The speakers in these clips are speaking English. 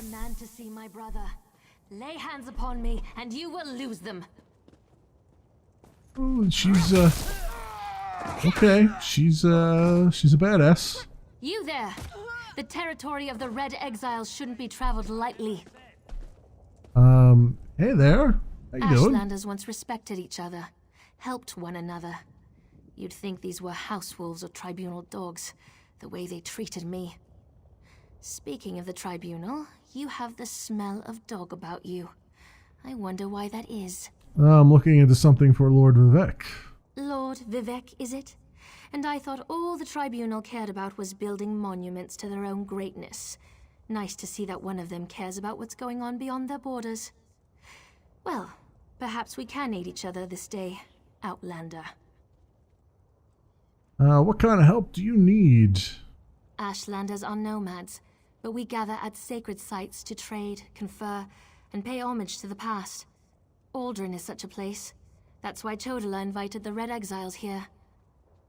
man to see my brother. Lay hands upon me, and you will lose them. Oh, she's okay. She's a badass. You there! The territory of the Red Exiles shouldn't be traveled lightly. Hey there. How you doing? Ashlanders once respected each other, helped one another. You'd think these were house wolves or tribunal dogs, the way they treated me. Speaking of the tribunal, you have the smell of dog about you. I wonder why that is. I'm looking into something for Lord Vivek. Lord Vivek, is it? And I thought all the tribunal cared about was building monuments to their own greatness. Nice to see that one of them cares about what's going on beyond their borders. Well, perhaps we can aid each other this day, Outlander. What kind of help do you need? Ashlanders are nomads, but we gather at sacred sites to trade, confer, and pay homage to the past. Aldrin is such a place. That's why Chodala invited the Red Exiles here.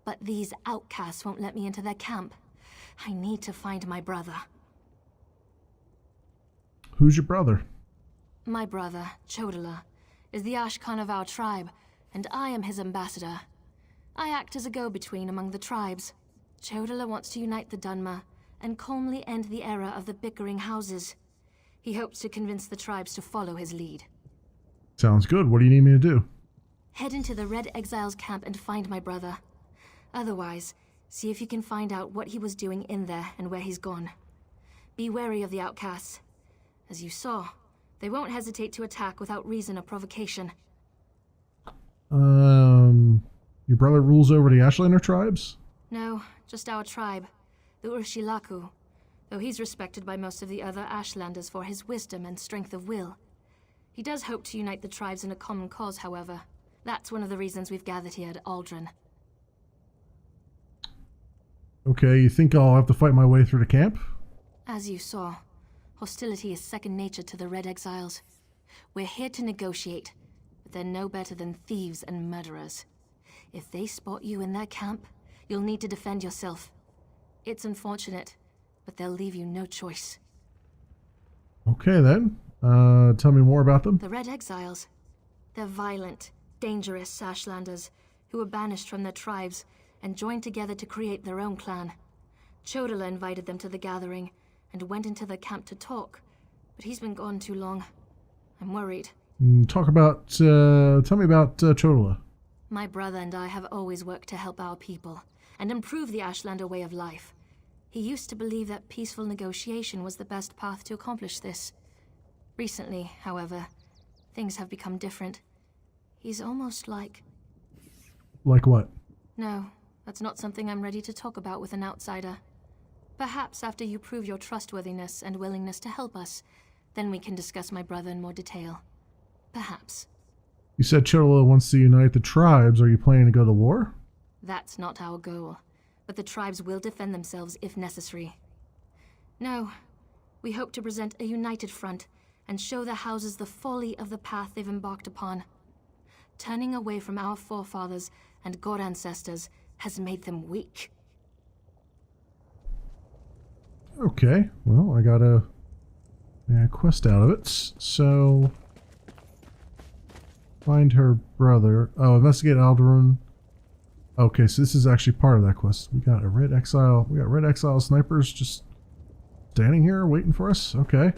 But these outcasts won't let me into their camp. I need to find my brother. Who's your brother? My brother, Chodala, is the Ashkan of our tribe, and I am his ambassador. I act as a go-between among the tribes. Chodala wants to unite the Dunmer and calmly end the era of the bickering houses. He hopes to convince the tribes to follow his lead. Sounds good. What do you need me to do? Head into the Red Exiles camp and find my brother. Otherwise, see if you can find out what he was doing in there and where he's gone. Be wary of the outcasts. As you saw, they won't hesitate to attack without reason or provocation. Your brother rules over the Ashlander tribes? No, just our tribe, the Urshilaku, though he's respected by most of the other Ashlanders for his wisdom and strength of will. He does hope to unite the tribes in a common cause, however. That's one of the reasons we've gathered here at Aldrin. Okay, you think I'll have to fight my way through the camp? As you saw, hostility is second nature to the Red Exiles. We're here to negotiate, but they're no better than thieves and murderers. If they spot you in their camp, you'll need to defend yourself. It's unfortunate, but they'll leave you no choice. Okay then. Tell me more about them. The Red Exiles. They're violent, dangerous Ashlanders who were banished from their tribes and joined together to create their own clan. Chodala invited them to the gathering and went into their camp to talk, but he's been gone too long. I'm worried. Tell me about Chodala. My brother and I have always worked to help our people and improve the Ashlander way of life. He used to believe that peaceful negotiation was the best path to accomplish this. Recently, however, things have become different. He's almost like... Like what? No, that's not something I'm ready to talk about with an outsider. Perhaps after you prove your trustworthiness and willingness to help us, then we can discuss my brother in more detail. Perhaps. You said Chodala wants to unite the tribes. Are you planning to go to war? That's not our goal, but the tribes will defend themselves if necessary. No, we hope to present a united front and show the houses the folly of the path they've embarked upon. Turning away from our forefathers and god ancestors has made them weak. Okay, well, I got a quest out of it, so... Find her brother. Oh, investigate Alderaan. Okay, so this is actually part of that quest. We got a Red Exile. We got Red Exile snipers just standing here waiting for us. Okay.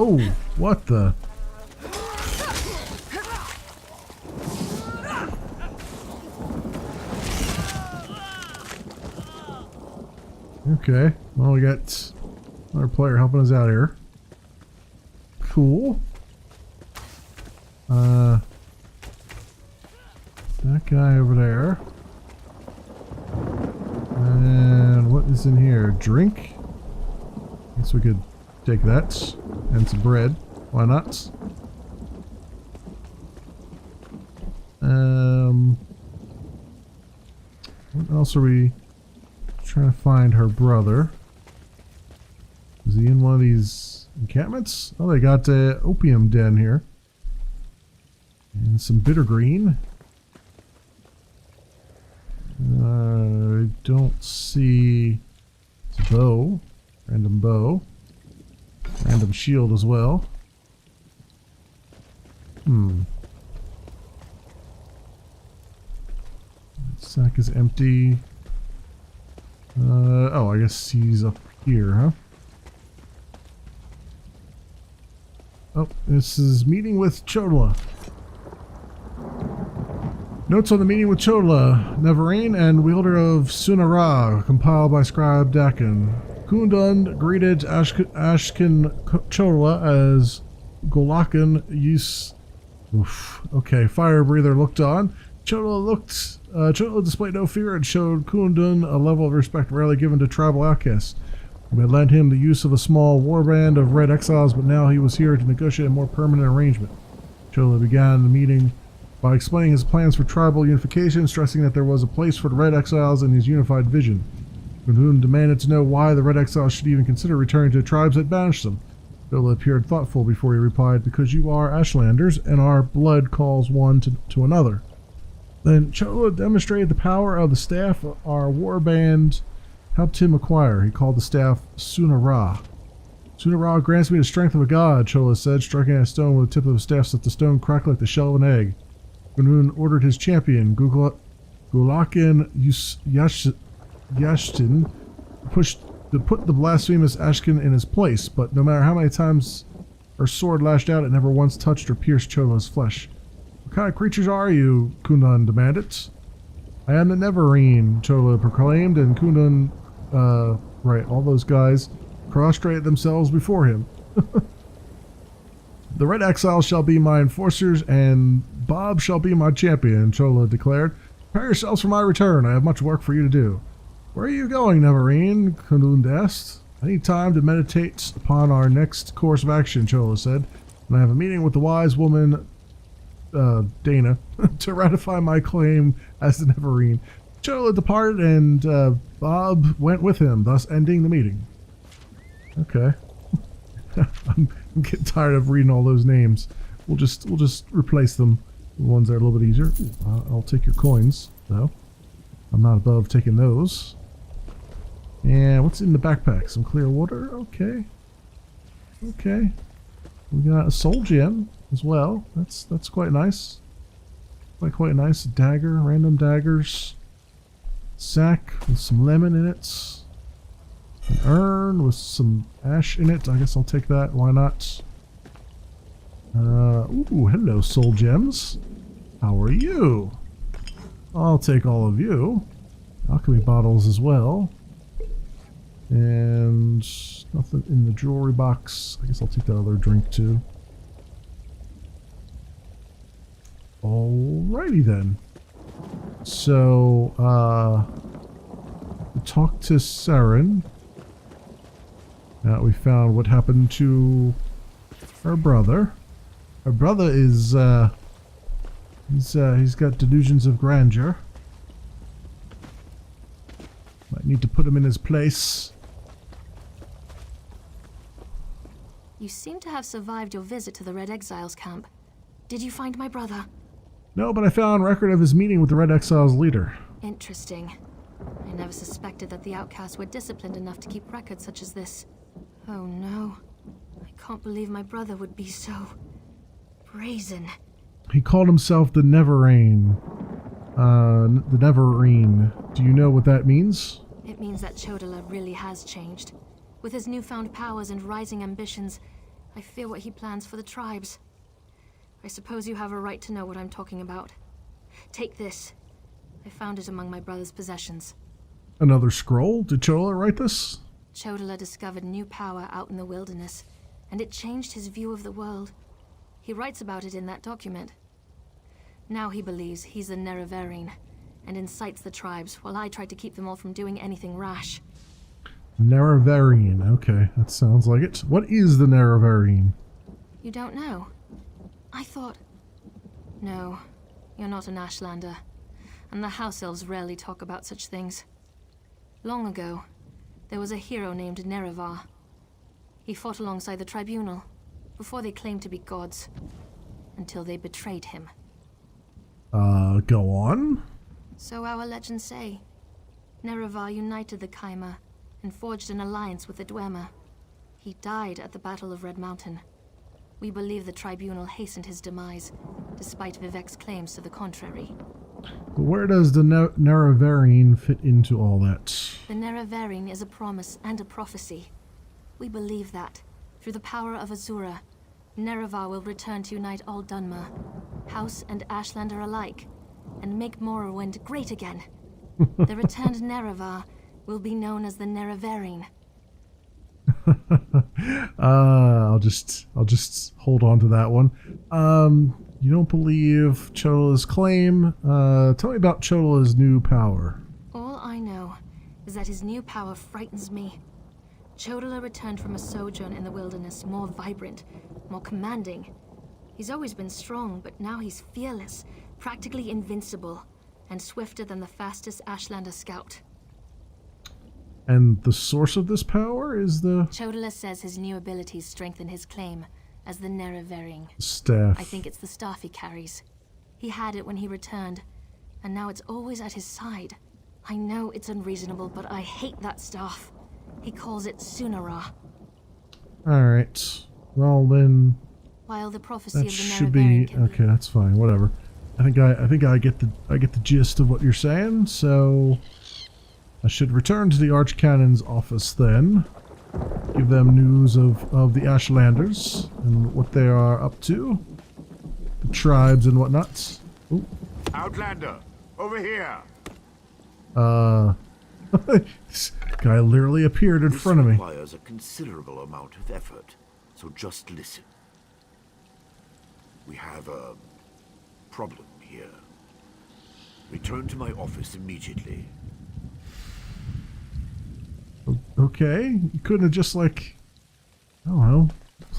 Oh, what the? Okay, well, we got another player helping us out here. Cool. That guy over there. And what is in here? Drink? Guess we could take that and some bread. Why not? What else are we trying to find? Her brother. Is he in one of these encampments? Oh, they got a opium den here. And some bitter green. I don't see a bow. Random bow. Random shield as well. Sack is empty. Oh, I guess he's up here, huh? Oh, this is meeting with Chodola. Notes on the meeting with Chodola, Neverine, and wielder of Sunara, compiled by Scribe Dakin. Kundund greeted Ashkin Chodola as Golakin Yus. Oof. Okay, Fire Breather looked on. Chodola displayed no fear and showed Kundun a level of respect rarely given to tribal outcasts. We had lent him the use of a small warband of Red Exiles, but now he was here to negotiate a more permanent arrangement. Chodola began the meeting by explaining his plans for tribal unification, stressing that there was a place for the Red Exiles in his unified vision. Kundun demanded to know why the Red Exiles should even consider returning to the tribes that banished them. Chodola appeared thoughtful before he replied, "Because you are Ashlanders, and our blood calls one to another." Then Chodola demonstrated the power of the staff our warband helped him acquire. He called the staff Sunara. "Sunara grants me the strength of a god," Chodola said, striking at a stone with the tip of the staff so that the stone cracked like the shell of an egg. Kundun ordered his champion, Gulakin Yashtin, to put the blasphemous Ashkin in his place, but no matter how many times her sword lashed out, it never once touched or pierced Chodola's flesh. "What kind of creatures are you?" Kundun demanded. "I am the Neverine," Chodola proclaimed, and Kundun, all those guys prostrated themselves before him. "The Red Exiles shall be my enforcers, and Bob shall be my champion," Chodola declared. "Prepare yourselves for my return. I have much work for you to do." "Where are you going, Neverine?" Kundun asked. "I need time to meditate upon our next course of action," Chodola said, "and I have a meeting with the wise woman, Dana, to ratify my claim as the Neverine." Chodola departed, and Bob went with him, thus ending the meeting. Okay. I'm getting tired of reading all those names. We'll just replace them. The ones that are a little bit easier. I'll take your coins, though. I'm not above taking those. And what's in the backpack? Some clear water? Okay. Okay. We got a soul gem as well. That's quite nice. Quite nice. A dagger, random daggers. Sack with some lemon in it. An urn with some ash in it. I guess I'll take that. Why not? Ooh, hello, soul gems. How are you? I'll take all of you. Alchemy bottles as well. And nothing in the jewelry box. I guess I'll take that other drink too. Alrighty then. So, we talked to Saren. We found what happened to her brother. Her brother is, he's got delusions of grandeur. Might need to put him in his place. You seem to have survived your visit to the Red Exiles camp. Did you find my brother? No, but I found record of his meeting with the Red Exiles leader. Interesting. I never suspected that the outcasts were disciplined enough to keep records such as this. Oh no. I can't believe my brother would be so brazen. He called himself the Neverine. The Neverine. Do you know what that means? It means that Chodola really has changed. With his newfound powers and rising ambitions, I fear what he plans for the tribes. I suppose you have a right to know what I'm talking about. Take this. I found it among my brother's possessions. Another scroll? Did Chodola write this? Chodola discovered new power out in the wilderness, and it changed his view of the world. He writes about it in that document. Now he believes he's the Nerevarine, and incites the tribes, while I try to keep them all from doing anything rash. Nerevarine. Okay, that sounds like it. What is the Nerevarine? You don't know? I thought... No, you're not an Ashlander. And the House Elves rarely talk about such things. Long ago, there was a hero named Nerevar. He fought alongside the Tribunal, before they claimed to be gods, until they betrayed him. Go on? So our legends say. Nerevar united the Kaima and forged an alliance with the Dwemer. He died at the Battle of Red Mountain. We believe the Tribunal hastened his demise, despite Vivek's claims to the contrary. But where does the Nerevarine fit into all that? The Nerevarine is a promise and a prophecy. We believe that, through the power of Azura, Nerevar will return to unite all Dunmer, House and Ashlander alike, and make Morrowind great again. The returned Nerevar will be known as the Nerevarine. I'll just hold on to that one. You don't believe Chodola's claim? Tell me about Chodola's new power. All I know is that his new power frightens me. Chodola returned from a sojourn in the wilderness more vibrant, more commanding. He's always been strong, but now he's fearless, practically invincible, and swifter than the fastest Ashlander scout. And the source of this power is the... Chodola says his new abilities strengthen his claim as the Nerevarine. Staff. I think it's the staff he carries. He had it when he returned, and now it's always at his side. I know it's unreasonable, but I hate that staff. He calls it Sunara. Alright. Well then... While the prophecy that of the should Nerevarine be... can Okay, that's fine. Whatever. I think I get the gist of what you're saying, so... I should return to the Archcannon's office then. Give them news of the Ashlanders and what they are up to. The tribes and whatnot. Ooh. Outlander, over here. This guy literally appeared in front of me. This requires a considerable amount of effort, so just listen. We have a problem here. Return to my office immediately. Okay, you couldn't have just like, I don't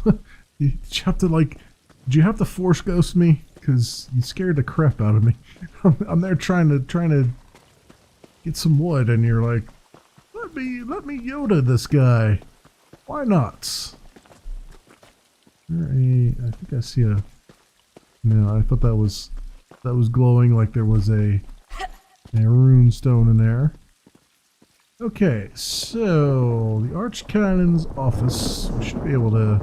know. Did you have to like, did you have to force ghost me? Because you scared the crap out of me. I'm there trying to get some wood, and you're like, let me Yoda this guy. Why not? I think I see a. No, I thought that was glowing like there was a rune stone in there. Okay, so the Archcannon's office. We should be able to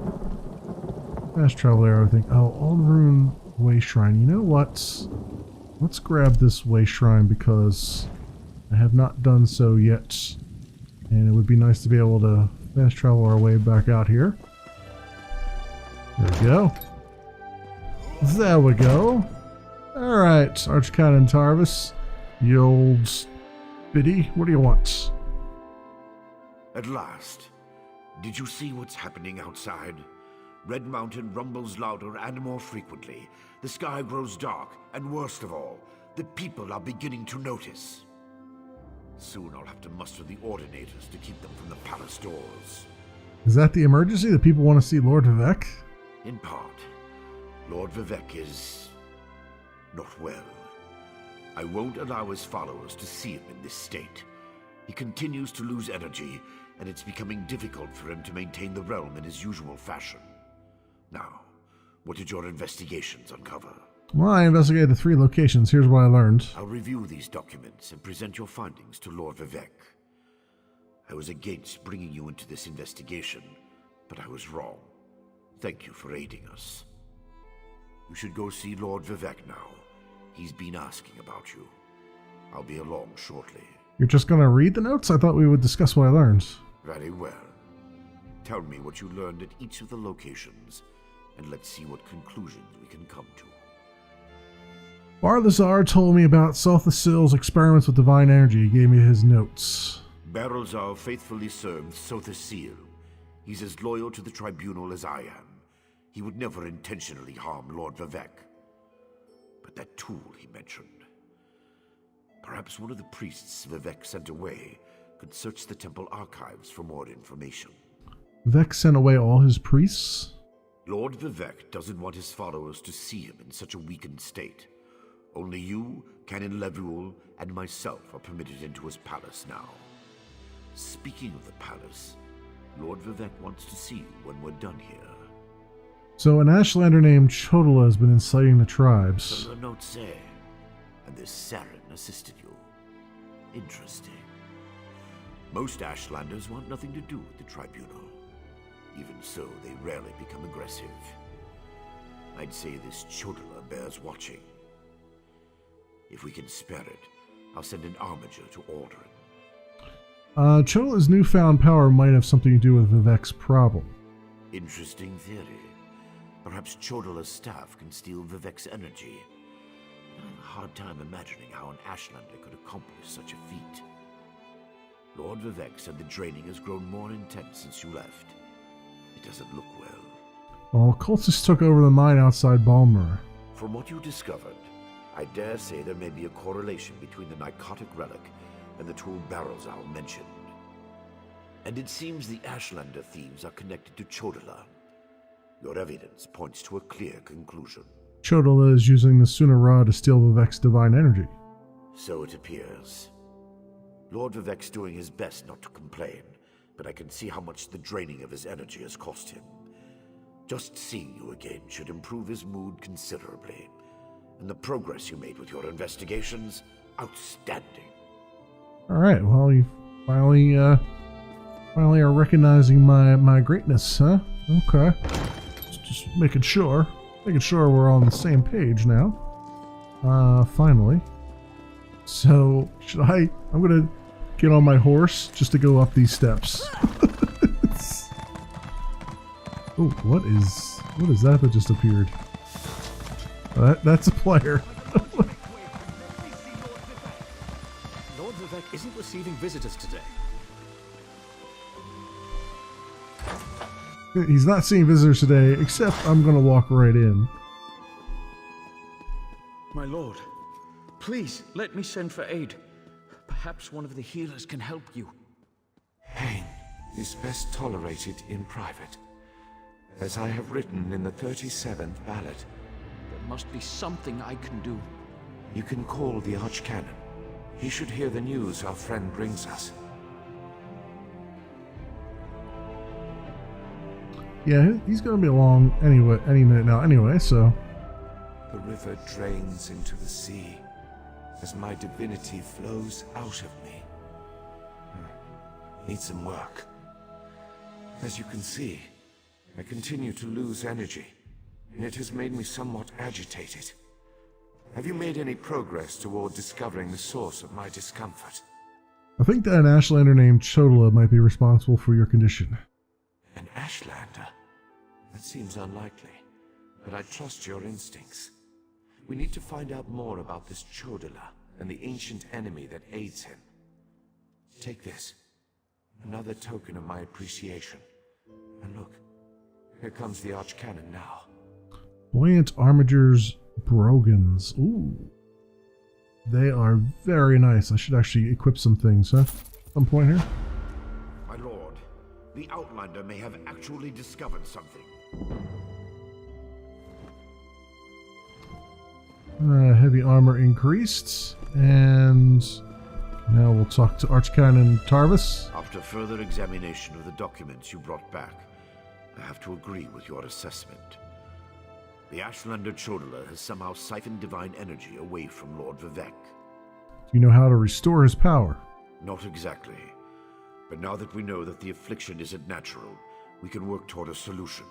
fast travel there, I think. Oh, Old Rune Way Shrine. You know what? Let's grab this Way Shrine because I have not done so yet. And it would be nice to be able to fast travel our way back out here. There we go. There we go. Alright, Archcannon Tarvis. You old biddy, what do you want? At last. Did you see what's happening outside? Red Mountain rumbles louder and more frequently. The sky grows dark, and worst of all, the people are beginning to notice. Soon I'll have to muster the Ordinators to keep them from the palace doors. Is that the emergency? The people want to see Lord Vivek? In part. Lord Vivek is not well. I won't allow his followers to see him in this state. He continues to lose energy, and it's becoming difficult for him to maintain the realm in his usual fashion. Now, what did your investigations uncover? Well, I investigated the 3 locations. Here's what I learned. I'll review these documents and present your findings to Lord Vivek. I was against bringing you into this investigation, but I was wrong. Thank you for aiding us. You should go see Lord Vivek now. He's been asking about you. I'll be along shortly. You're just gonna read the notes? I thought we would discuss what I learned. Very well. Tell me what you learned at each of the locations, and let's see what conclusions we can come to. Barthazar told me about Sothasil's experiments with divine energy. He gave me his notes. Barthazar faithfully served Sothasil. He's as loyal to the Tribunal as I am. He would never intentionally harm Lord Vivek. But that tool he mentioned... Perhaps one of the priests Vivek sent away could search the temple archives for more information. Vivek sent away all his priests? Lord Vivek doesn't want his followers to see him in such a weakened state. Only you, Canon Levuel, and myself are permitted into his palace now. Speaking of the palace, Lord Vivek wants to see you when we're done here. So an Ashlander named Chodala has been inciting the tribes. So the notes say, and this Saren assisted you. Interesting. Most Ashlanders want nothing to do with the tribunal. Even so, they rarely become aggressive. I'd say this Chodala bears watching. If we can spare it, I'll send an armiger to Aldrin. Chodala's newfound power might have something to do with Vivek's problem. Interesting theory. Perhaps Chodala's staff can steal Vivek's energy. I have a hard time imagining how an Ashlander could accomplish such a feat. Lord Vivek said the draining has grown more intense since you left. It doesn't look well. Well, cultists took over the mine outside Balmer. From what you discovered, I dare say there may be a correlation between the narcotic relic and the tool barrels I'll mentioned. And it seems the Ashlander thieves are connected to Chodala. Your evidence points to a clear conclusion. Chodala is using the Sunara to steal Vivek's divine energy. So it appears. Lord Vivek's doing his best not to complain, but I can see how much the draining of his energy has cost him. Just seeing you again should improve his mood considerably. And the progress you made with your investigations, outstanding. Alright, well, you finally are recognizing my greatness, huh? Okay. Just making sure we're on the same page now. Finally. So, I'm gonna get on my horse just to go up these steps. Oh, what is that just appeared? That's a player. Lord Vivek isn't receiving visitors today. He's not seeing visitors today, except I'm gonna walk right in. My lord, please let me send for aid. Perhaps one of the healers can help you. Pain is best tolerated in private, as I have written in the 37th ballad. There must be something I can do. You can call the Archcanon. He should hear the news our friend brings us. Yeah, he's gonna be along anyway, any minute now anyway, so. The river drains into the sea as my divinity flows out of me. Need some work. As you can see, I continue to lose energy, and it has made me somewhat agitated. Have you made any progress toward discovering the source of my discomfort? I think that an Ashlander named Chodala might be responsible for your condition. An Ashlander? That seems unlikely, but I trust your instincts. We need to find out more about this Chodala and the ancient enemy that aids him. Take this. Another token of my appreciation. And look, here comes the Archcanon now. Buoyant Armigers Brogans. Ooh. They are very nice. I should actually equip some things, huh? Some point here. My lord, the Outlander may have actually discovered something. Heavy armor increased, and now we'll talk to Archcanon Tarvis. After further examination of the documents you brought back, I have to agree with your assessment. The Ashlander Chodala has somehow siphoned divine energy away from Lord Vivek. Do you know how to restore his power? Not exactly. But now that we know that the affliction isn't natural, we can work toward a solution,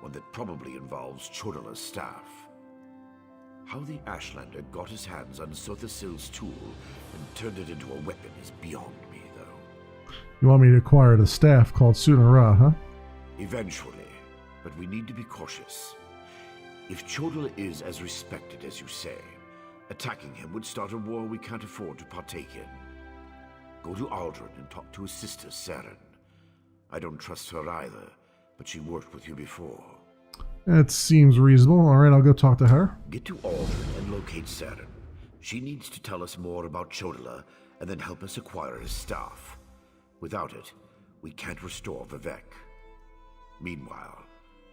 one that probably involves Chodala's staff. How the Ashlander got his hands on Sothasil's tool and turned it into a weapon is beyond me, though. You want me to acquire the staff called Sunara, huh? Eventually, but we need to be cautious. If Chodala is as respected as you say, attacking him would start a war we can't afford to partake in. Go to Aldrin and talk to his sister, Saren. I don't trust her either, but she worked with you before. That seems reasonable. Alright, I'll go talk to her. Get to Aldrin and locate Saren. She needs to tell us more about Chodala and then help us acquire his staff. Without it, we can't restore Vivek. Meanwhile,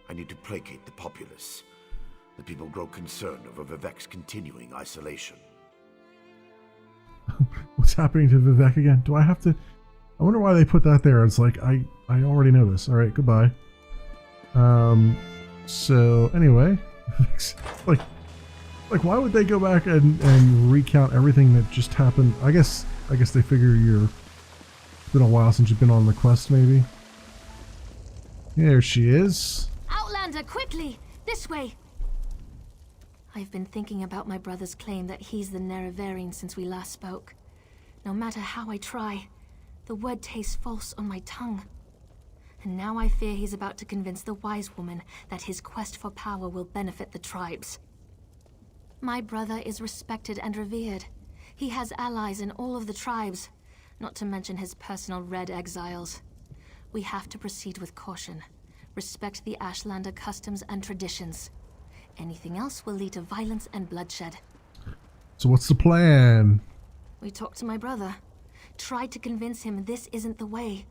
I need to placate the populace. The people grow concerned over Vivek's continuing isolation. What's happening to Vivek again? Do I have to... I wonder why they put that there. It's like, I already know this. Alright, goodbye. So, anyway. like, why would they go back and recount everything that just happened? I guess they figure it's been a while since you've been on the quest, maybe. There she is. Outlander, quickly! This way! I've been thinking about my brother's claim that he's the Nerevarine since we last spoke. No matter how I try, the word tastes false on my tongue. And now I fear he's about to convince the wise woman that his quest for power will benefit the tribes. My brother is respected and revered. He has allies in all of the tribes, not to mention his personal Red Exiles. We have to proceed with caution. Respect the Ashlander customs and traditions. Anything else will lead to violence and bloodshed. So what's the plan? We talked to my brother. Tried to convince him this isn't the way.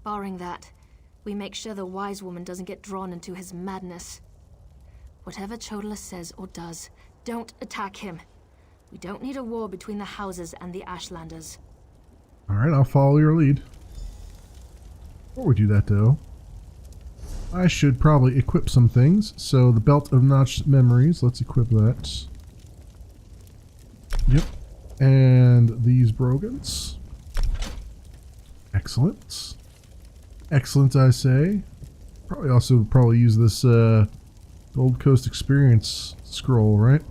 Barring that, we make sure the wise woman doesn't get drawn into his madness. Whatever Chodala says or does, don't attack him. We don't need a war between the houses and the Ashlanders. Alright, I'll follow your lead. Before we do that, though, I should probably equip some things. So the Belt of Notched Memories, let's equip that. Yep. And these brogans. Excellent. Excellent, I say. Probably use this Gold Coast Experience scroll, right?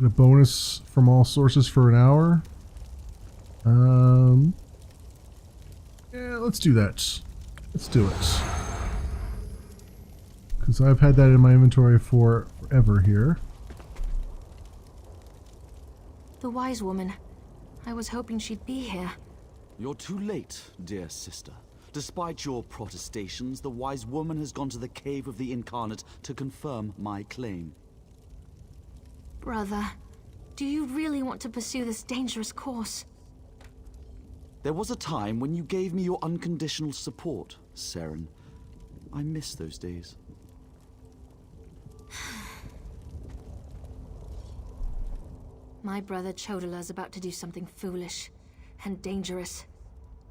Get a bonus from all sources for an hour. Yeah, let's do that. Let's do it. Because I've had that in my inventory for forever here. The wise woman. I was hoping she'd be here. You're too late, dear sister. Despite your protestations, the wise woman has gone to the cave of the incarnate to confirm my claim. Brother, do you really want to pursue this dangerous course? There was a time when you gave me your unconditional support, Saren. I miss those days. My brother Chodala is about to do something foolish and dangerous.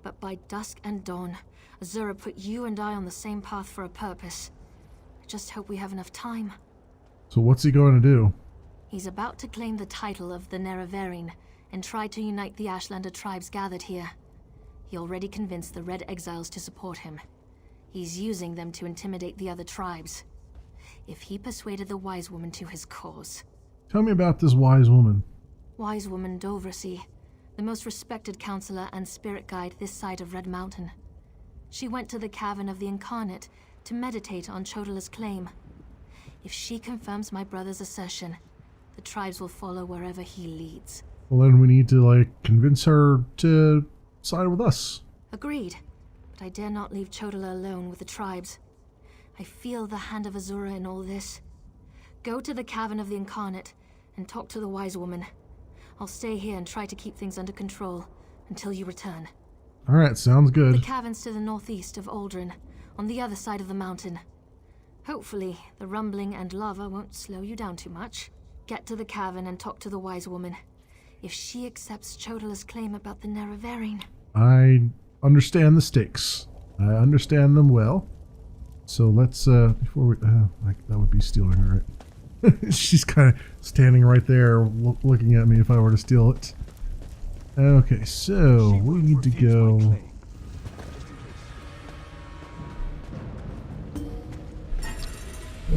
But by dusk and dawn, Azura put you and I on the same path for a purpose. I just hope we have enough time. So what's he going to do? He's about to claim the title of the Nerevarine and try to unite the Ashlander tribes gathered here. He already convinced the Red Exiles to support him. He's using them to intimidate the other tribes. If he persuaded the Wise Woman to his cause... Tell me about this Wise Woman. Wise Woman Dovrasi, the most respected counselor and spirit guide this side of Red Mountain. She went to the Cavern of the Incarnate to meditate on Chodala's claim. If she confirms my brother's assertion, the tribes will follow wherever he leads. Well, then we need to, like, convince her to side with us. Agreed, but I dare not leave Chodala alone with the tribes. I feel the hand of Azura in all this. Go to the Cavern of the Incarnate and talk to the Wise Woman. I'll stay here and try to keep things under control until you return. Alright, sounds good. The cavern's to the northeast of Aldrin, on the other side of the mountain. Hopefully, the rumbling and lava won't slow you down too much. Get to the cavern and talk to the Wise Woman. If she accepts Chodala's claim about the Nerevarine... I understand the stakes. I understand them well. So let's, before we... that would be stealing her, right? She's kind of standing right there looking at me if I were to steal it. Okay, so we need to go...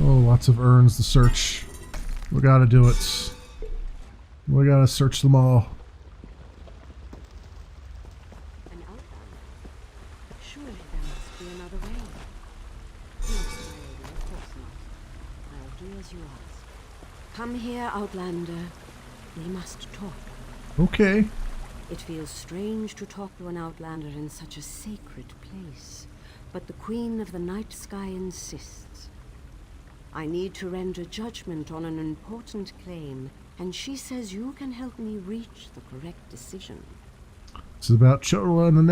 Oh, lots of urns to search. We gotta do it. We gotta search them all. An outlander? Surely there must be another way. No, my lady, of course not. I'll do as you ask. Come here, outlander. We must talk. Okay. It feels strange to talk to an outlander in such a sacred place, but the Queen of the Night Sky insists. I need to render judgment on an important claim, and she says you can help me reach the correct decision. This is about Chodala and the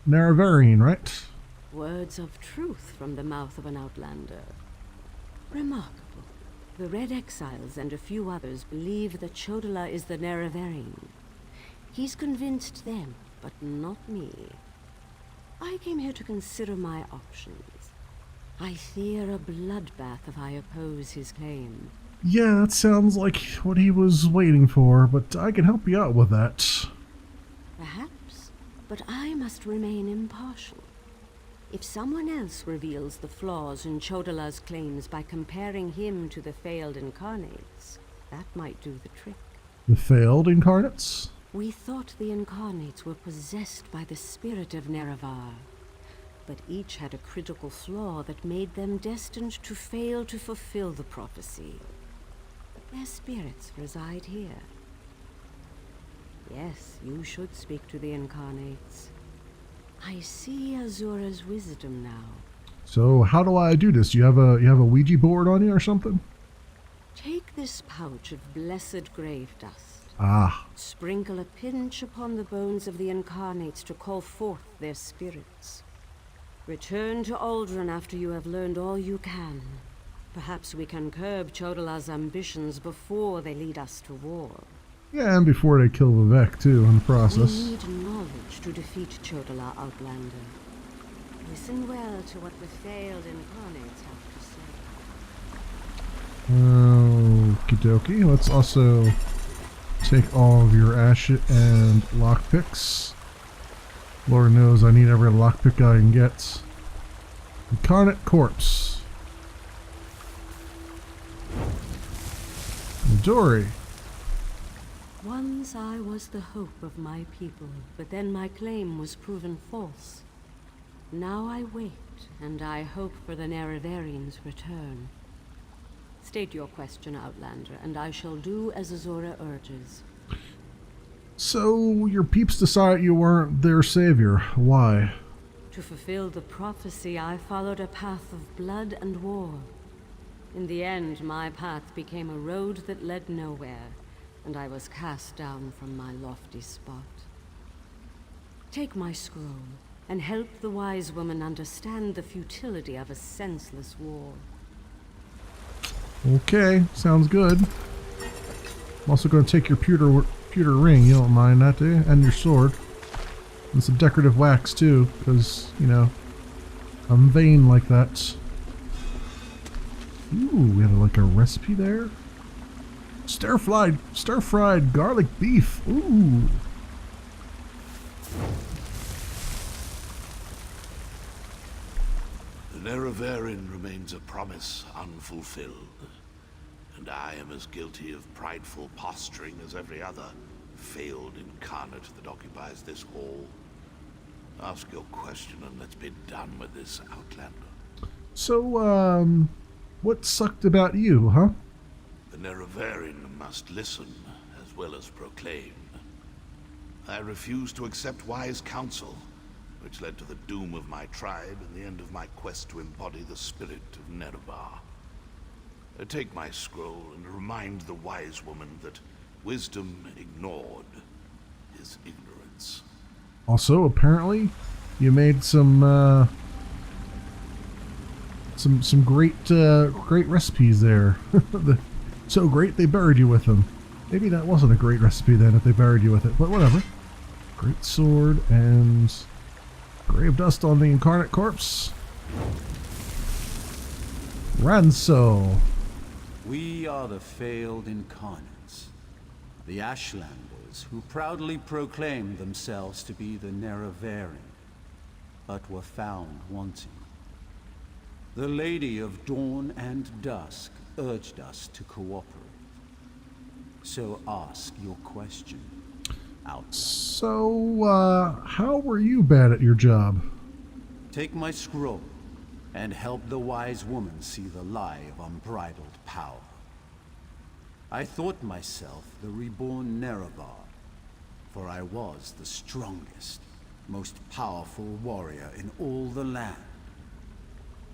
Nerevarine, right? Words of truth from the mouth of an outlander. Remarkable. The Red Exiles and a few others believe that Chodola is the Nerevarine. He's convinced them, but not me. I came here to consider my options. I fear a bloodbath if I oppose his claim. Yeah, that sounds like what he was waiting for, but I can help you out with that. Perhaps, but I must remain impartial. If someone else reveals the flaws in Chodola's claims by comparing him to the failed incarnates, that might do the trick. The failed incarnates? We thought the incarnates were possessed by the spirit of Nerevar, but each had a critical flaw that made them destined to fail to fulfill the prophecy. Their spirits reside here. Yes, you should speak to the incarnates. I see Azura's wisdom now. So how do I do this? You have a Ouija board on you or something? Take this pouch of blessed grave dust. Ah. Sprinkle a pinch upon the bones of the incarnates to call forth their spirits. Return to Aldrin after you have learned all you can. Perhaps we can curb Chodola's ambitions before they lead us to war. Yeah, and before they kill Vivek, too, in the process. We need knowledge to defeat Chodola, Outlander. Listen well to what the failed incarnates have to say. Okie dokie. Let's also take all of your ash and lockpicks. Lord knows I need every lockpick I can get. Incarnate Corpse. Dory. Once I was the hope of my people, but then my claim was proven false. Now I wait, and I hope for the Nerevarines' return. State your question, Outlander, and I shall do as Azura urges. So, your peeps decided you weren't their savior. Why? To fulfill the prophecy, I followed a path of blood and war. In the end, my path became a road that led nowhere, and I was cast down from my lofty spot. Take my scroll, and help the wise woman understand the futility of a senseless war. Okay, sounds good. I'm also going to take your pewter ring, you don't mind that, do you? And your sword. And some decorative wax, too, because, you know, I'm vain like that. Ooh, we have like a recipe there. Stir-fried garlic beef. Ooh. The Nerevarine remains a promise unfulfilled, and I am as guilty of prideful posturing as every other failed incarnate that occupies this hall. Ask your question and let's be done with this, Outlander. So, what sucked about you, huh? The Nerevarine must listen as well as proclaim. I refused to accept wise counsel, which led to the doom of my tribe and the end of my quest to embody the spirit of Nerevar. Take my scroll and remind the wise woman that wisdom ignored is ignorance. Also, apparently, you made some great recipes there. So great they buried you with them. Maybe that wasn't a great recipe then if they buried you with it, but whatever. Great sword and grave dust on the incarnate corpse. Ranso. We are the failed incarnates, the Ashlanders who proudly proclaimed themselves to be the Nerevarine, but were found wanting. The Lady of Dawn and Dusk urged us to cooperate. So ask your question, Outlander. So, how were you bad at your job? Take my scroll and help the wise woman see the lie of unbridled power. I thought myself the reborn Nerevar, for I was the strongest, most powerful warrior in all the land.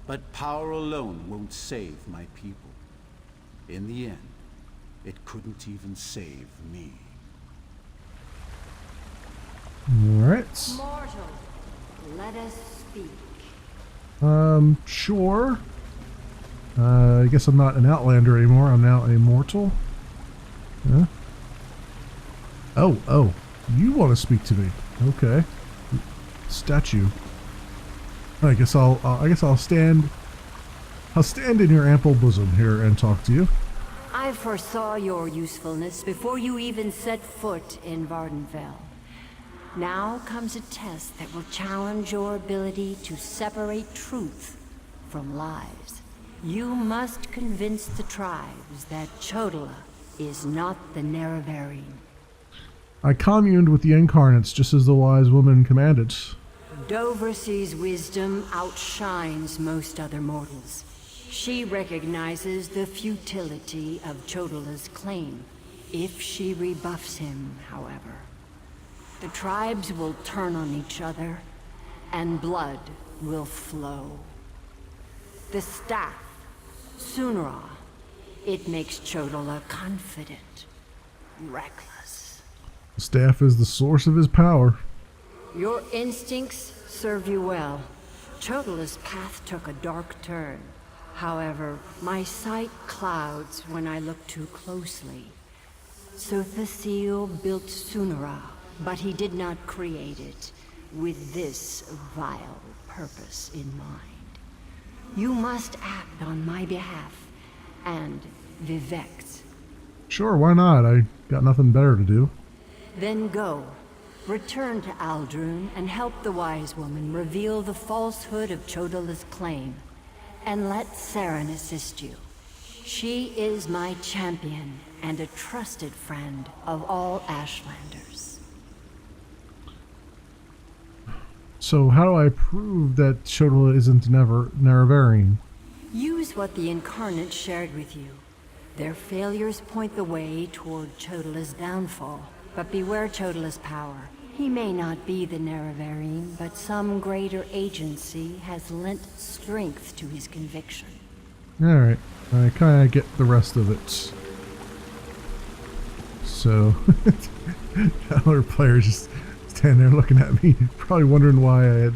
But power alone won't save my people. In the end, it couldn't even save me. Alright. Mortal, let us speak. Sure. I guess I'm not an outlander anymore. I'm now a mortal. Huh? Oh, you want to speak to me? Okay. Statue. I guess I'll stand in your ample bosom here and talk to you. I foresaw your usefulness before you even set foot in Vardenfell. Now comes a test that will challenge your ability to separate truth from lies. You must convince the tribes that Chodola is not the Nerevarine. I communed with the incarnates just as the wise woman commanded. Doversee's wisdom outshines most other mortals. She recognizes the futility of Chodola's claim. If she rebuffs him, however, the tribes will turn on each other, and blood will flow. The staff, Sunra, it makes Chodola confident, reckless. The staff is the source of his power. Your instincts served you well. Chodola's path took a dark turn. However, my sight clouds when I look too closely. Sothasil built Sunra, but he did not create it with this vile purpose in mind. You must act on my behalf, and Vivek's. Sure, why not? I got nothing better to do. Then go. Return to Aldrun and help the wise woman reveal the falsehood of Chodola's claim. And let Saren assist you. She is my champion and a trusted friend of all Ashlanders. So how do I prove that Chodola isn't Nerevarine? Use what the Incarnate shared with you. Their failures point the way toward Chodola's downfall. But beware Chodola's power. He may not be the Nerevarine, but some greater agency has lent strength to his conviction. Alright, I kind of get the rest of it. So, the other player just standing there looking at me, probably wondering why I had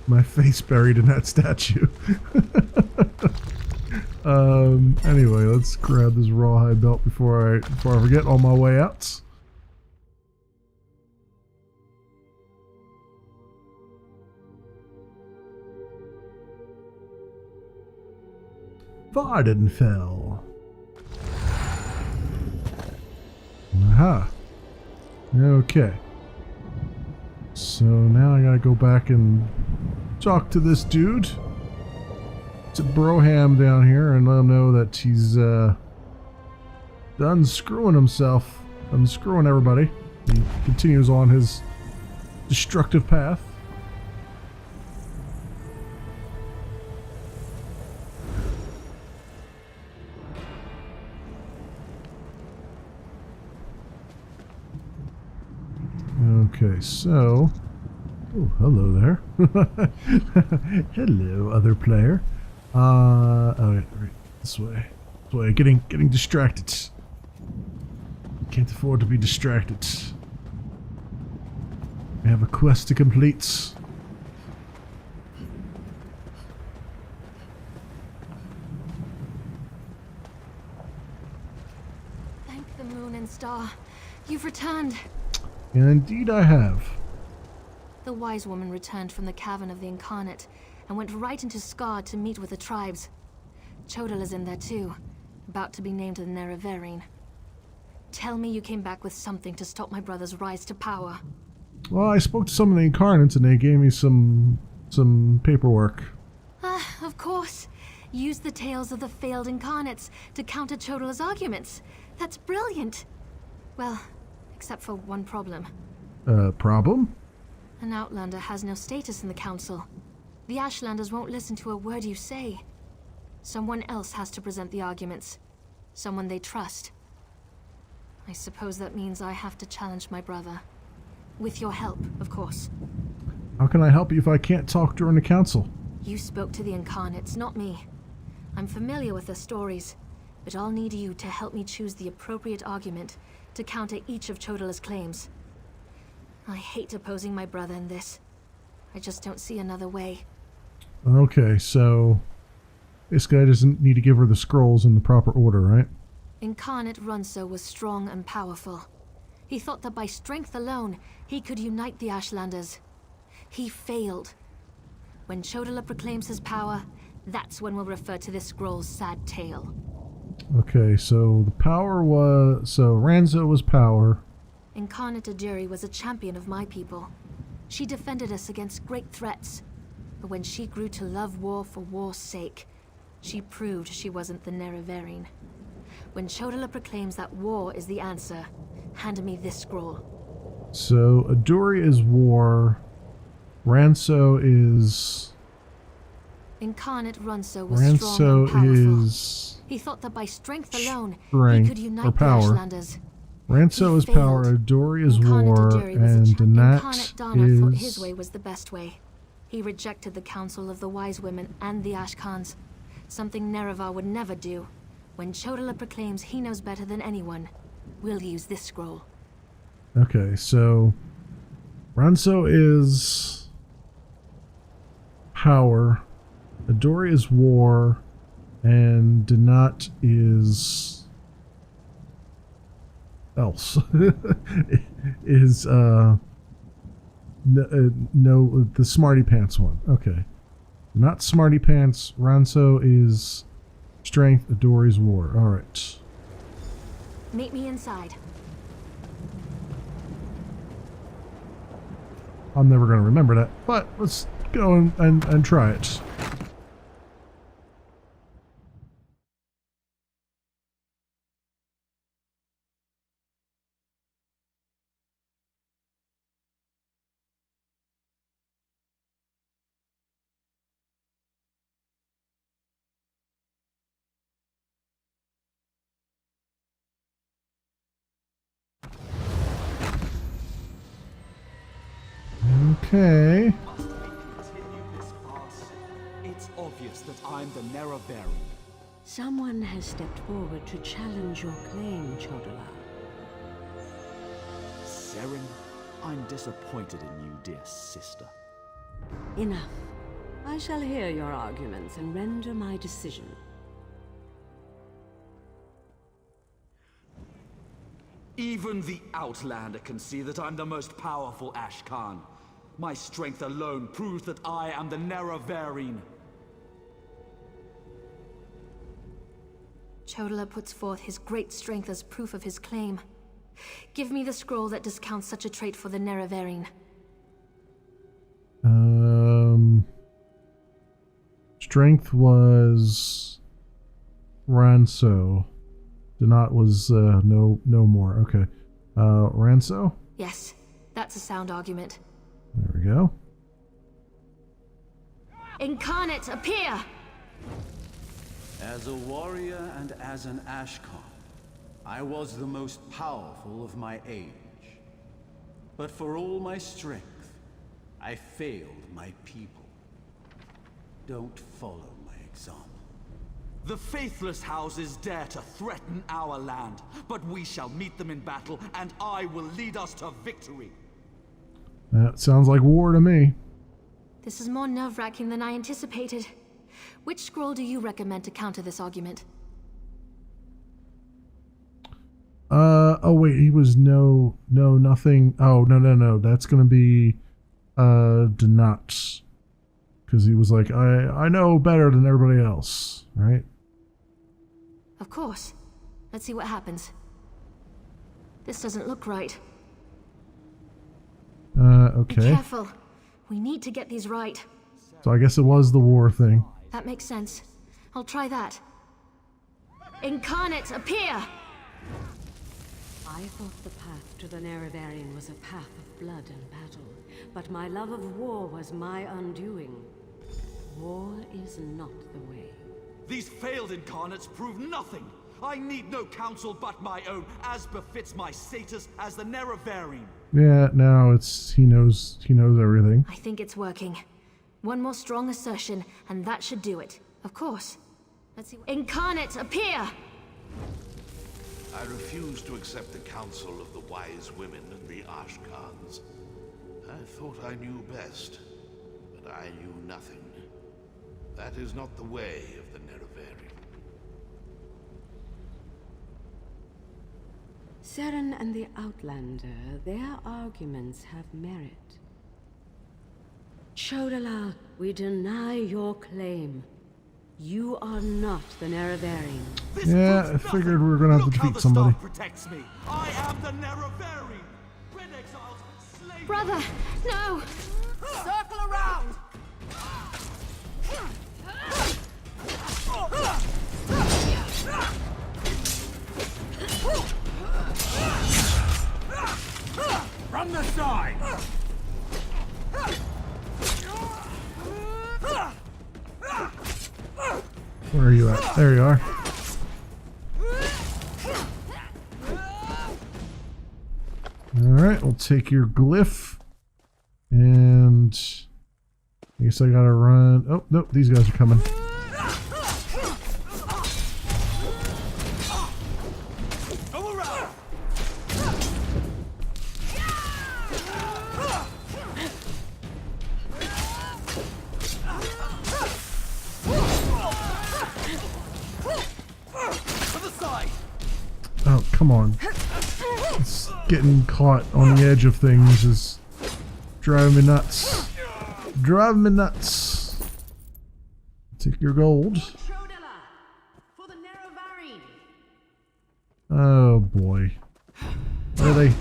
my face buried in that statue. Anyway, let's grab this rawhide belt before I forget on my way out. Vardenfell. Aha. Okay. So now I gotta go back and talk to this dude. To Broham down here and let him know that he's done screwing himself. Done screwing everybody. He continues on his destructive path. Okay, so... Oh, hello there. Hello, other player. Right, this way. This way, getting distracted. Can't afford to be distracted. I have a quest to complete. Thank the moon and star. You've returned. And indeed I have. The wise woman returned from the cavern of the Incarnate and went right into Scar to meet with the tribes. Chodola's in there too, about to be named the Nerevarine. Tell me you came back with something to stop my brother's rise to power. Well, I spoke to some of the Incarnates and they gave me some paperwork. Of course. Use the tales of the failed Incarnates to counter Chodola's arguments. That's brilliant. Well, except for one problem. Problem? An Outlander has no status in the Council. The Ashlanders won't listen to a word you say. Someone else has to present the arguments. Someone they trust. I suppose that means I have to challenge my brother. With your help, of course. How can I help you if I can't talk during the council? You spoke to the Incarnates, not me. I'm familiar with their stories, but I'll need you to help me choose the appropriate argument to counter each of Chodola's claims. I hate opposing my brother in this. I just don't see another way. Okay, so this guy doesn't need to give her the scrolls in the proper order, right? Incarnate Runso was strong and powerful. He thought that by strength alone, he could unite the Ashlanders. He failed. When Chodala proclaims his power, that's when we'll refer to this scroll's sad tale. Okay, so the power was... So Ranzo was power. Incarnate Ajiri was a champion of my people. She defended us against great threats. But when she grew to love war for war's sake, she proved she wasn't the Nerevarine. When Chodala proclaims that war is the answer, hand me this scroll. So Aduri is war. Ranso is... Incarnate Runso was strong and Ranso powerful. is... He thought that by strength alone, he strength could or unite the power. Ashlanders. Ranso He is power, failed. Aduri is Incarnate war, Ajiri was a and Incarnate Danat Dana thought his is... way was the best way. He rejected the counsel of the wise women and the Ashkans. Something Nerevar would never do. When Chodala proclaims he knows better than anyone, we'll use this scroll. Okay, so Ranso is power, Adori is war, and Danat is else. Is no, the Smarty Pants one. Okay, not Smarty Pants. Ranso is strength, Adori's war. All right. Meet me inside. I'm never going to remember that, but let's go and try it. Okay. It's obvious that I'm the Nerevarine. Someone has stepped forward to challenge your claim, Chodala. Seren, I'm disappointed in you, dear sister. Enough. I shall hear your arguments and render my decision. Even the Outlander can see that I'm the most powerful Ashkan. My strength alone proves that I am the Nerevarine. Chodala puts forth his great strength as proof of his claim. Give me the scroll that discounts such a trait for the Nerevarine. Strength was Ranso. Danat was no more. Okay. Ranso? Yes, that's a sound argument. There we go. Incarnate, appear! As a warrior and as an Ashkan, I was the most powerful of my age. But for all my strength, I failed my people. Don't follow my example. The faithless houses dare to threaten our land, but we shall meet them in battle, and I will lead us to victory. That sounds like war to me. This is more nerve-wracking than I anticipated. Which scroll do you recommend to counter this argument? Oh wait, he was nothing. Oh, no. That's gonna be, Danat. Because he was like, I know better than everybody else, right? Of course. Let's see what happens. This doesn't look right. Okay. Be careful. We need to get these right. So I guess it was the war thing. That makes sense. I'll try that. Incarnate, appear! I thought the path to the Nerevarine was a path of blood and battle, but my love of war was my undoing. War is not the way. These failed incarnates prove nothing. I need no counsel but my own, as befits my status as the Nerevarine. Yeah, now it's he knows everything. I think it's working. One more strong assertion, and that should do it. Of course. Let's see. Incarnate, appear! I refuse to accept the counsel of the wise women and the Ashkans. I thought I knew best, but I knew nothing. That is not the way of the Nerevari. Seren and the Outlander, their arguments have merit. Chodala, we deny your claim. You are not the Nerevari. Yeah, I figured we were gonna have to defeat somebody. Protects me. I am the Nerevari. Red exiles, slave. Brother, no! Circle around. From the side. Where are you at? There you are. Alright, we'll take your glyph. And I guess I gotta run. Oh, nope, these guys are coming. Oh, come on. It's getting caught on the edge of things is driving me nuts. Driving me nuts. Take your gold. Oh boy. Where are they?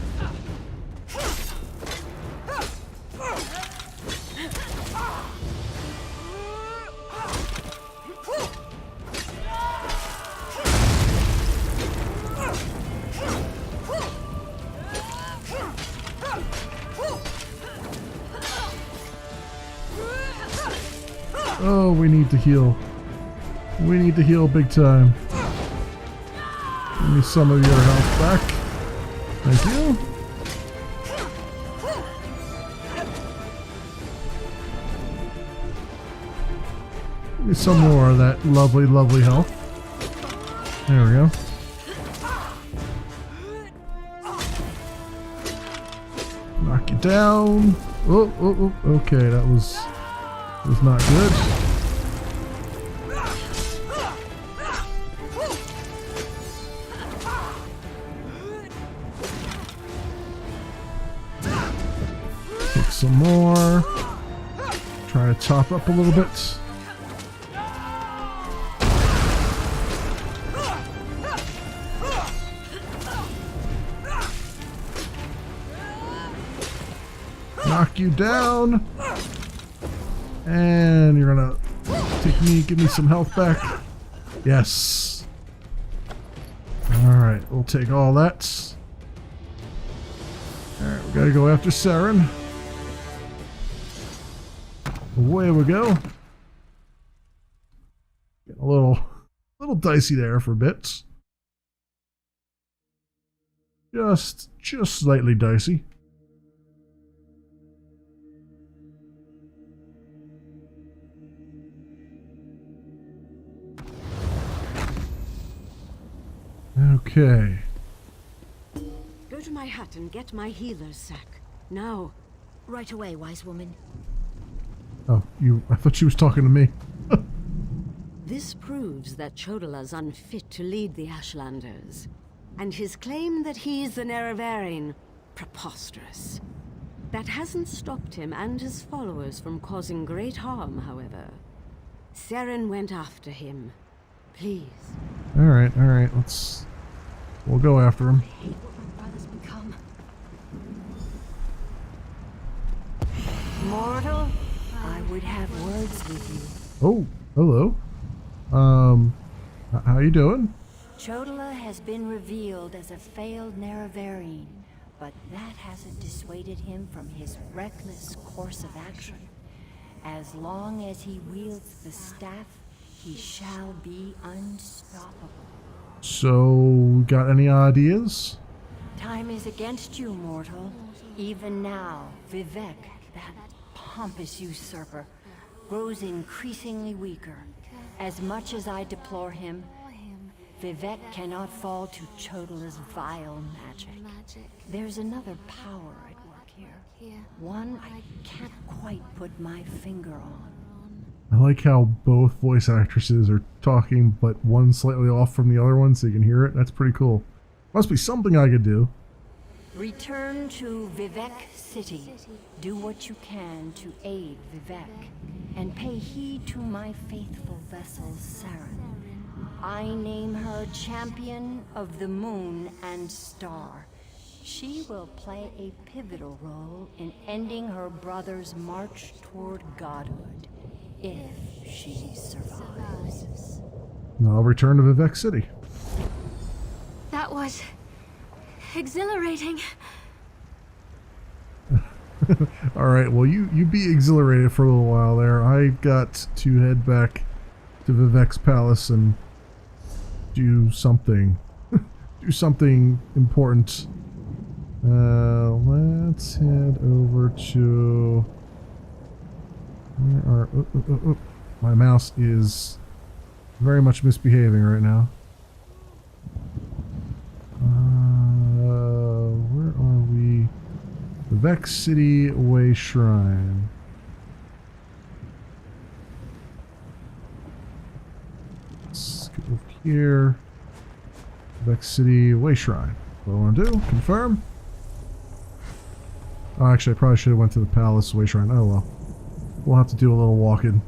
Oh, we need to heal. We need to heal big time. Give me some of your health back. Thank you. Give me some more of that lovely, lovely health. There we go. Knock you down. Oh, oh, oh. Okay, that was not good. Take some more. Try to top up a little bit. Knock you down. And you're gonna give me some health back. Yes. Alright, we'll take all that. Alright, we gotta go after Seren. Away we go. Getting a little dicey there for bits. Just slightly dicey. Okay. Go to my hut and get my healer's sack. Now. Right away, wise woman. Oh, I thought she was talking to me. This proves that Chodala's unfit to lead the Ashlanders. And his claim that he's the Nerevarine, preposterous. That hasn't stopped him and his followers from causing great harm, however. Seren went after him. Please. Alright, we'll go after him. I hate what my brother's become. Mortal, I would have words with you. Oh, hello. How you doing? Chodala has been revealed as a failed Nerevarine, but that hasn't dissuaded him from his reckless course of action. As long as he wields the staff, he shall be unstoppable. So, got any ideas? Time is against you, mortal. Even now, Vivek, that pompous usurper, grows increasingly weaker. As much as I deplore him, Vivek cannot fall to Chodala's vile magic. There's another power at work here. One I can't quite put my finger on. I like how both voice actresses are talking, but one slightly off from the other one so you can hear it. That's pretty cool. Must be something I could do. Return to Vivek City. Do what you can to aid Vivek, and pay heed to my faithful vessel, Saren. I name her Champion of the Moon and Star. She will play a pivotal role in ending her brother's march toward godhood, if she survives. I'll return to Vivek City. That was exhilarating. Alright, well you be exhilarated for a little while there. I got to head back to Vivek's palace and do something. Do something important. Let's head over to... Where are... My mouse is very much misbehaving right now. Where are we? Vivek City Way Shrine. Let's go over here. Vivek City Way Shrine. What do I want to do? Confirm. Oh, actually, I probably should have went to the Palace Way Shrine. Oh well. We'll have to do a little walking.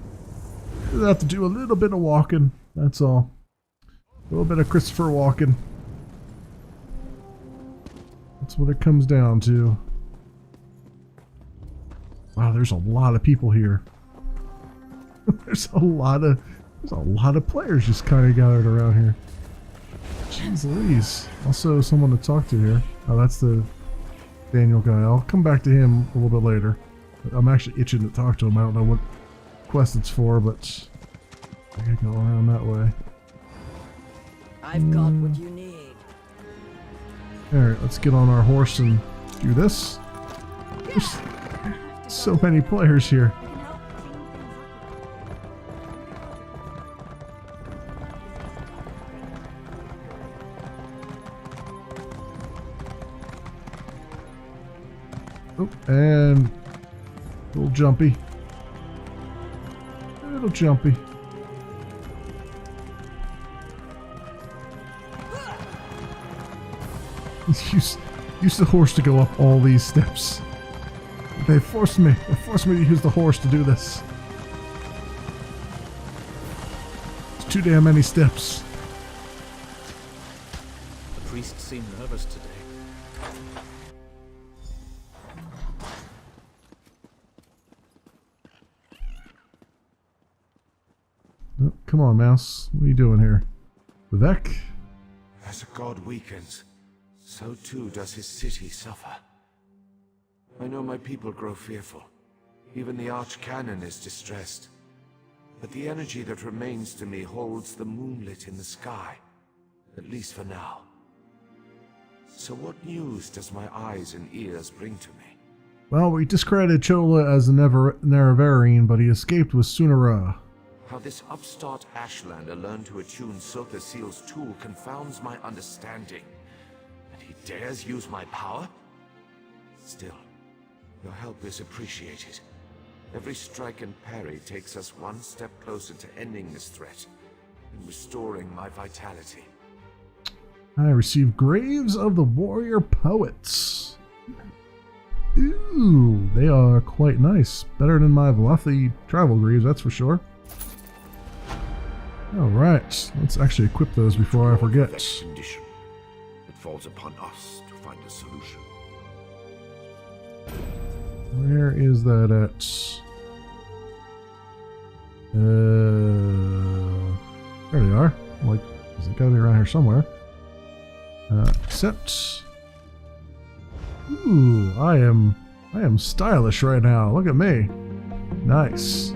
We'll have to do a little bit of walking. That's all. A little bit of Christopher walking. That's what it comes down to. Wow, there's a lot of people here. There's a lot of players just kind of gathered around here. Jeez Louise. Also someone to talk to here. Oh, that's the Daniel guy. I'll come back to him a little bit later. I'm actually itching to talk to him. I don't know what quest it's for, but I gotta go around that way. I've got what you need. Alright, let's get on our horse and do this. There's so many players here. Oh, and a little jumpy. A little jumpy. Use the horse to go up all these steps. They forced me to use the horse to do this. It's too damn many steps. The priest seemed nervous today. Oh, come on, mouse. What are you doing here? Vivek? As a god weakens, so too does his city suffer. I know my people grow fearful. Even the Archcanon is distressed. But the energy that remains to me holds the moonlit in the sky. At least for now. So what news does my eyes and ears bring to me? Well, we discredited Chola as a Nerevarine, but he escaped with Sunara. How this upstart Ashlander learned to attune Sotha Seal's tool confounds my understanding. And he dares use my power? Still, your help is appreciated. Every strike and parry takes us one step closer to ending this threat and restoring my vitality. I received Graves of the Warrior Poets. Ooh, they are quite nice. Better than my Velothi travel greaves, that's for sure. Alright, let's actually equip those before I forget. Condition. It falls upon us to find a solution. Where is that at? There they are. Like, is it gotta be around here somewhere? Accept. Ooh, I am stylish right now. Look at me. Nice.